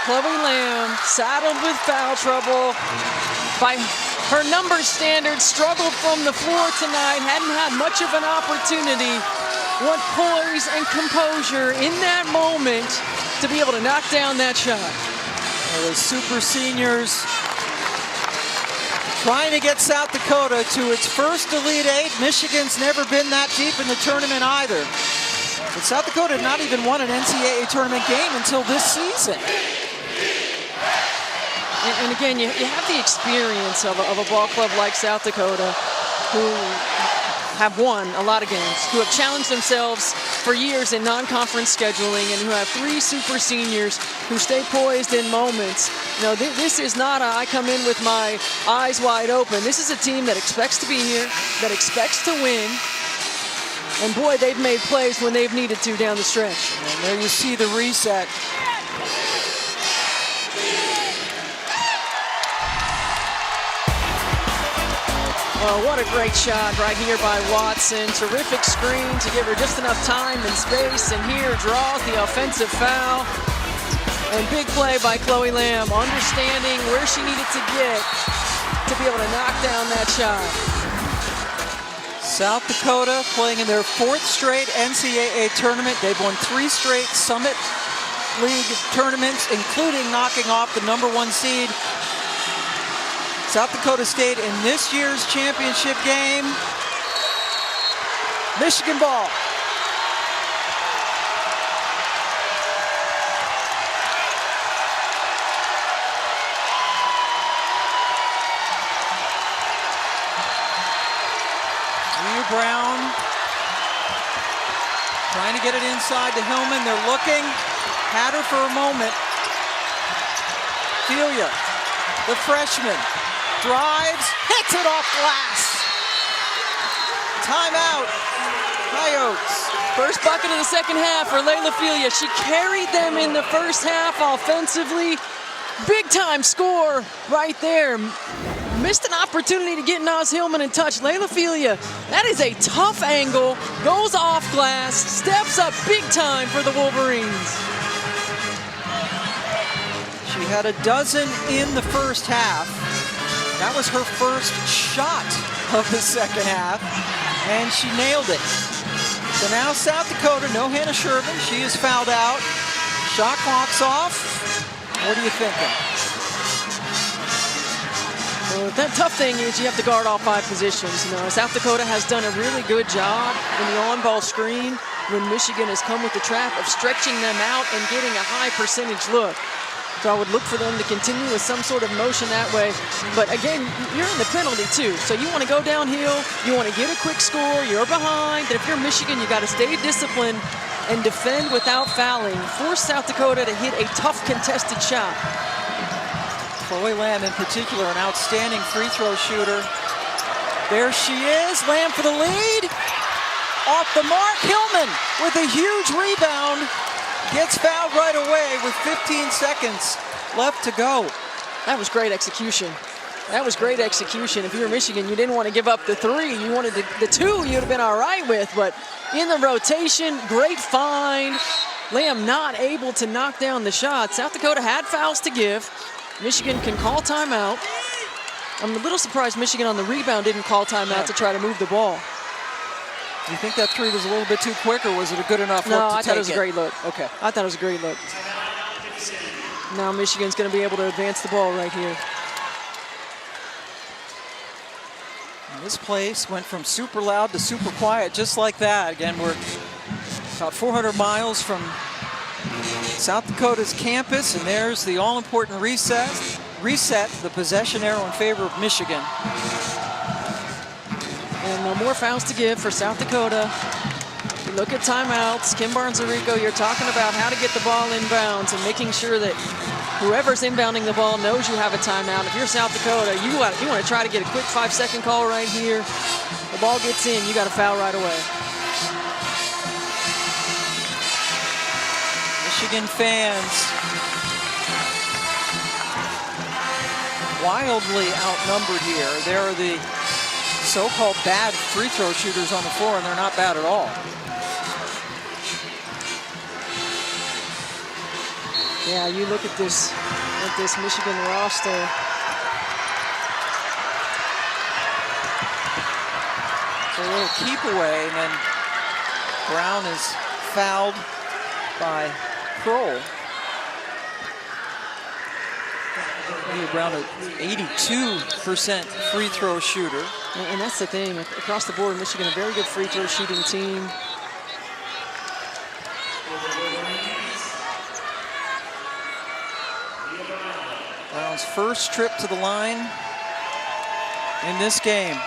Chloe Lamb, saddled with foul trouble. By her number standards, struggled from the floor tonight, hadn't had much of an opportunity. What poise and composure in that moment to be able to knock down that shot. Well, the super seniors trying to get South Dakota to its first Elite Eight. Michigan's never been that deep in the tournament either. But South Dakota had not even won an NCAA tournament game until this season. And again, you have the experience of a ball club like South Dakota, who have won a lot of games, who have challenged themselves for years in non-conference scheduling, and who have 3 super seniors who stay poised in moments. You know, this is not I come in with my eyes wide open. This is a team that expects to be here, that expects to win. And boy, they've made plays when they've needed to down the stretch. And there you see the reset. Oh, what a great shot right here by Watson. Terrific screen to give her just enough time and space. And here draws the offensive foul. And big play by Chloe Lamb, understanding where she needed to get to be able to knock down that shot. South Dakota playing in their 4th straight NCAA tournament. They've won 3 straight Summit League tournaments, including knocking off the #1 seed South Dakota State in this year's championship game. Michigan ball. Brown trying to get it inside to Hillman. They're looking, had her for a moment. Filia, the freshman, drives, hits it off glass. Timeout, Coyotes. First bucket of the second half for Layla Filia. She carried them in the first half offensively. Big time score right there. Missed an opportunity to get Naz Hillman in touch. Layla Filia, that is a tough angle, goes off glass, steps up big time for the Wolverines. She had a dozen in the first half. That was her first shot of the second half, and she nailed it. So now South Dakota, no Hannah Shervin, she is fouled out. Shot clock's off. What are you thinking? Well, that tough thing is you have to guard all 5 positions. You know, South Dakota has done a really good job in the on-ball screen when Michigan has come with the trap of stretching them out and getting a high percentage look. So I would look for them to continue with some sort of motion that way. But again, you're in the penalty too. So you want to go downhill, you want to get a quick score, you're behind. And if you're Michigan, you got to stay disciplined and defend without fouling. Force South Dakota to hit a tough contested shot. Chloe Lamb in particular, an outstanding free throw shooter. There she is, Lamb for the lead. Off the mark, Hillman with a huge rebound. Gets fouled right away with 15 seconds left to go. That was great execution. That was great execution. If you were Michigan, you didn't want to give up the 3. You wanted the 2 you'd have been all right with, but in the rotation, great find. Lamb not able to knock down the shot. South Dakota had fouls to give. Michigan can call timeout. I'm a little surprised Michigan on the rebound didn't call timeout to try to move the ball. You think that 3 was a little bit too quick, or was it a good enough look to take it? No, I thought it was a great look. Okay. I thought it was a great look. Now Michigan's going to be able to advance the ball right here. And this place went from super loud to super quiet, just like that. Again, we're about 400 miles from South Dakota's campus, and there's the all-important reset, the possession arrow in favor of Michigan. And no more fouls to give for South Dakota. You look at timeouts. Kim Barnes-Arico, you're talking about how to get the ball inbounds and making sure that whoever's inbounding the ball knows you have a timeout. If you're South Dakota, you want to try to get a quick 5-second call right here. The ball gets in, you got to foul right away. Michigan fans wildly outnumbered here. There are the so-called bad free throw shooters on the floor, and they're not bad at all. Yeah, you look at this Michigan roster. A little keep away, and then Brown is fouled by Kroll. Brown, an 82% free throw shooter. And that's the thing, across the board, Michigan, a very good free throw shooting team. Brown's first trip to the line in this game.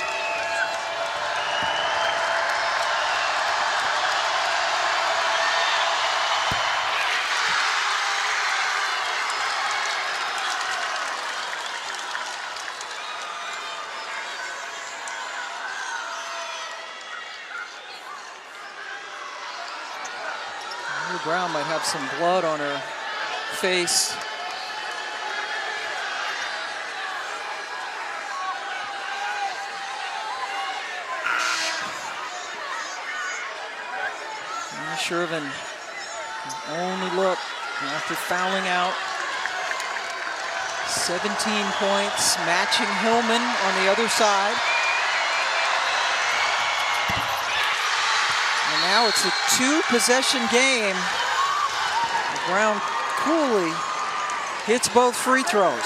Brown might have some blood on her face. Shervin only look after fouling out. 17 points, matching Hillman on the other side. And now it's a 2-possession game. Brown coolly hits both free throws.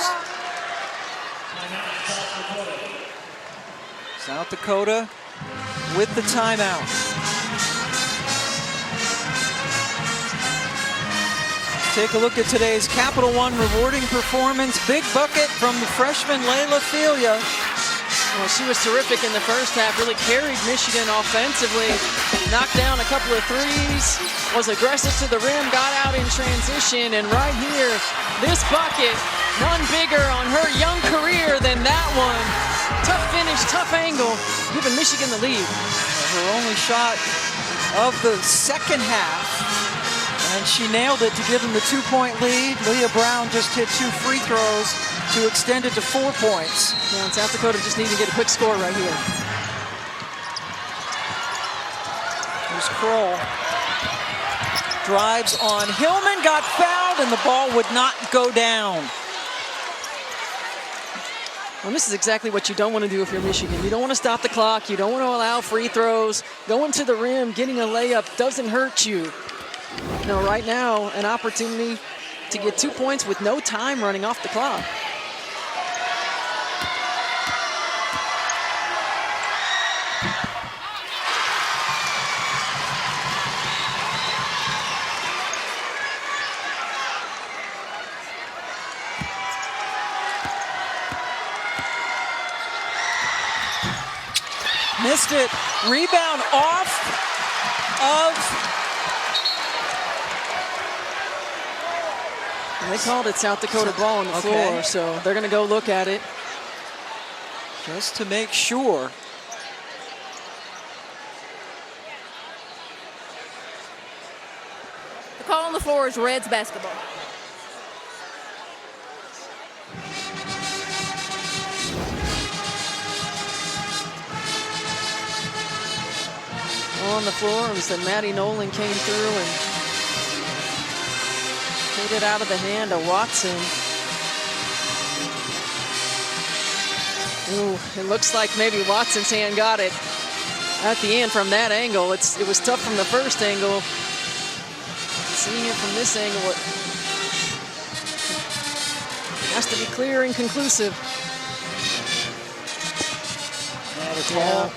South Dakota with the timeout. Take a look at today's Capital One rewarding performance. Big bucket from the freshman Layla Filia. Well, she was terrific in the first half, really carried Michigan offensively, knocked down a couple of threes, was aggressive to the rim, got out in transition, and right here, this bucket, none bigger on her young career than that one. Tough finish, tough angle, giving Michigan the lead. Her only shot of the second half, and she nailed it to give them the 2-point lead. Leah Brown just hit 2 free throws to extend it to 4 points. Yeah, and South Dakota just needed to get a quick score right here. Here's Kroll. Drives on Hillman, got fouled, and the ball would not go down. Well, this is exactly what you don't want to do if you're Michigan. You don't want to stop the clock. You don't want to allow free throws. Going to the rim, getting a layup doesn't hurt you. No, right now, an opportunity to get 2 points with no time running off the clock. Missed it. Rebound off of... And they called it South Dakota ball on the floor, so they're going to go look at it. Just to make sure. The call on the floor is Reds basketball. On the floor, it was that Maddie Nolan came through and hit it out of the hand of Watson. Ooh, it looks like maybe Watson's hand got it at the end from that angle. It was tough from the first angle. Seeing it from this angle, it has to be clear and conclusive. Yeah.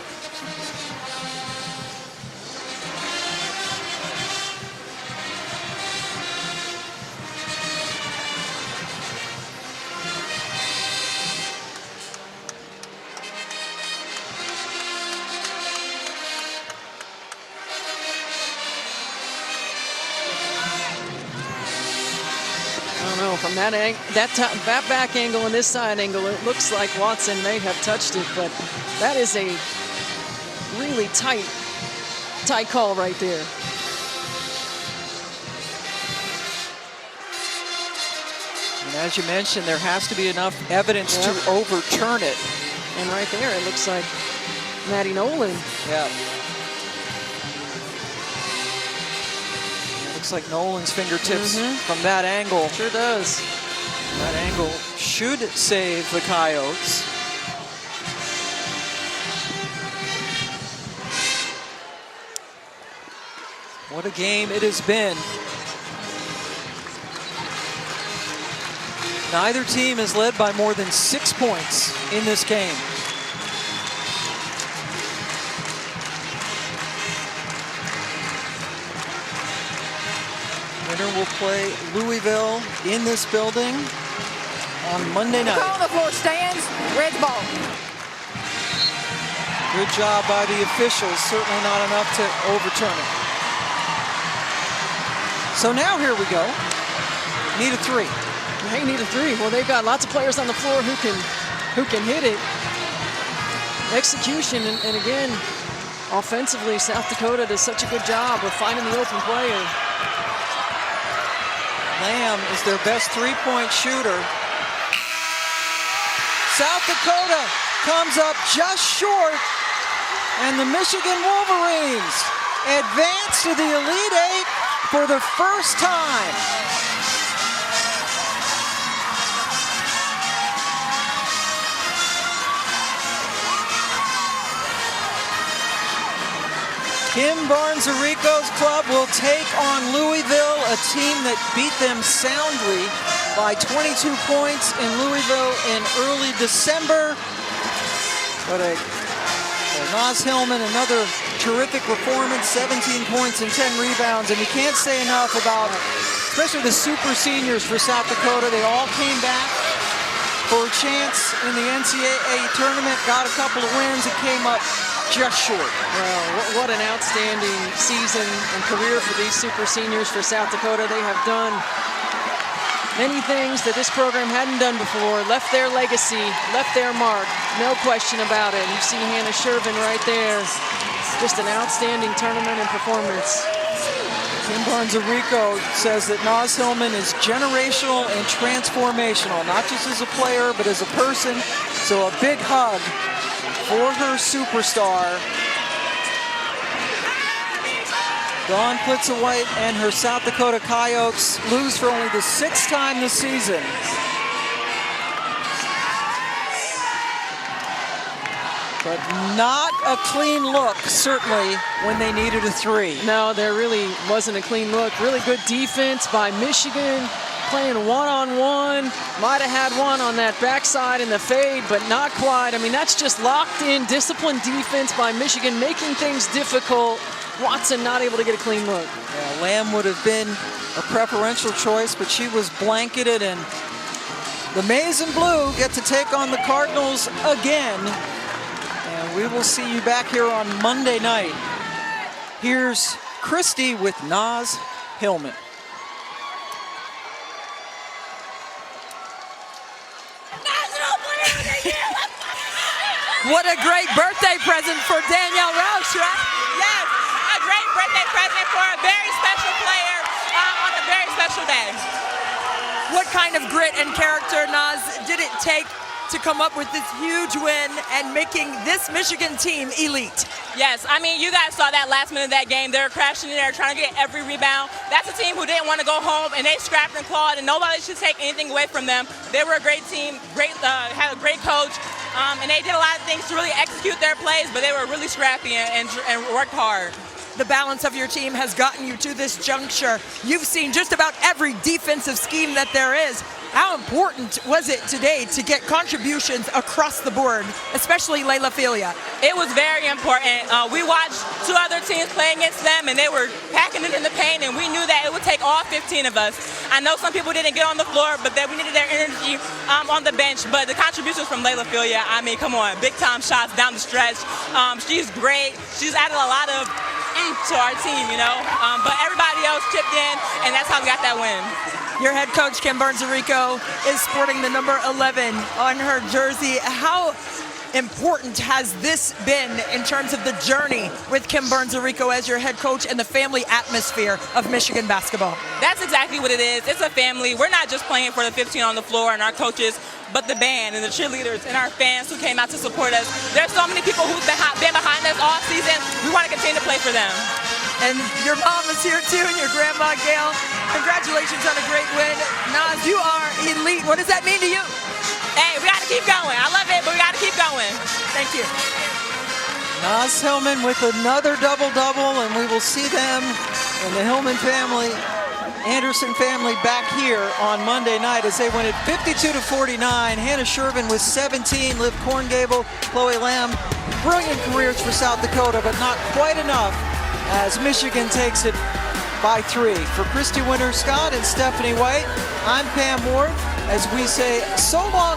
From that back angle and this side angle, it looks like Watson may have touched it, but that is a really tight call right there. And as you mentioned, there has to be enough evidence to overturn it. And right there, it looks like Maddie Nolan. Yeah. Looks looks like Nolan's fingertips from that angle. Sure does. That angle should save the Coyotes. What a game it has been. Neither team has led by more than 6 points in this game. Winner will play Louisville in this building on Monday night. Call on the floor stands, Reds ball. Good job by the officials, certainly not enough to overturn it. So now here we go. Need a three. They need a three. Well, they've got lots of players on the floor who can hit it. Execution, and again, offensively, South Dakota does such a good job of finding the open player. Lamb is their best three-point shooter. South Dakota comes up just short, and the Michigan Wolverines advance to the Elite Eight for the first time. Kim Barnes-Arico's club will take on Louisville, a team that beat them soundly by 22 points in Louisville in early December. But Naz Hillman, another terrific performance, 17 points and 10 rebounds. And you can't say enough about, especially the super seniors for South Dakota. They all came back for a chance in the NCAAW tournament, got a couple of wins, and came up just short. Well, what an outstanding season and career for these super seniors for South Dakota. They have done many things that this program hadn't done before, left their legacy, left their mark, no question about it. You see Hannah Shervin right there. Just an outstanding tournament and performance. Kim Barnes-Arico says that Naz Hillman is generational and transformational, not just as a player, but as a person. So a big hug for her superstar. Dawn Plitzer-White and her South Dakota Coyotes lose for only the 6th time this season. But not a clean look, certainly, when they needed a three. No, there really wasn't a clean look. Really good defense by Michigan, playing one-on-one. Might have had one on that backside in the fade, but not quite. I mean, that's just locked in, disciplined defense by Michigan, making things difficult. Watson not able to get a clean look. Yeah, Lamb would have been a preferential choice, but she was blanketed, and the Maize and Blue get to take on the Cardinals again. And we will see you back here on Monday night. Here's Christy with Naz Hillman. What a great birthday present for Danielle Roush, right? Yes, a great birthday present for a very special player on a very special day. What kind of grit and character, Naz, did it take to come up with this huge win and making this Michigan team elite? Yes, I mean, you guys saw that last minute of that game. They were crashing in there trying to get every rebound. That's a team who didn't want to go home, and they scrapped and clawed, and nobody should take anything away from them. They were a great team, had a great coach, and they did a lot of things to really execute their plays, but they were really scrappy and worked hard. The balance of your team has gotten you to this juncture. You've seen just about every defensive scheme that there is. How important was it today to get contributions across the board, especially Layla Filia? It was very important. We watched two other teams play against them, and they were packing it in the paint, and we knew that it would take all 15 of us. I know some people didn't get on the floor, but that we needed their energy on the bench. But the contributions from Layla Filia, I mean, come on, big-time shots down the stretch. She's great. She's added a lot of to our team, you know. But everybody else chipped in, and that's how we got that win. Your head coach, Kim Barnes-Arico, is sporting the number 11 on her jersey. How important has this been in terms of the journey with Kim Barnes-Arico as your head coach and the family atmosphere of Michigan basketball? That's exactly what it is. It's a family. We're not just playing for the 15 on the floor and our coaches, but the band and the cheerleaders and our fans who came out to support us. There's so many people who've been behind us all season. We want to continue to play for them. And your mom is here too, and your grandma, Gail. Congratulations on a great win. Naz, you are elite. What does that mean to you? Hey, we got to keep going. I love it, but we got to keep going. Thank you. Naz Hillman with another double-double, and we will see them and the Hillman family, Anderson family, back here on Monday night as they win it 52-49. Hannah Shervin with 17, Liv Korngable, Chloe Lamb. Brilliant careers for South Dakota, but not quite enough as Michigan takes it by 3. For Christy Winter-Scott and Stephanie White, I'm Pam Ward as we say so long.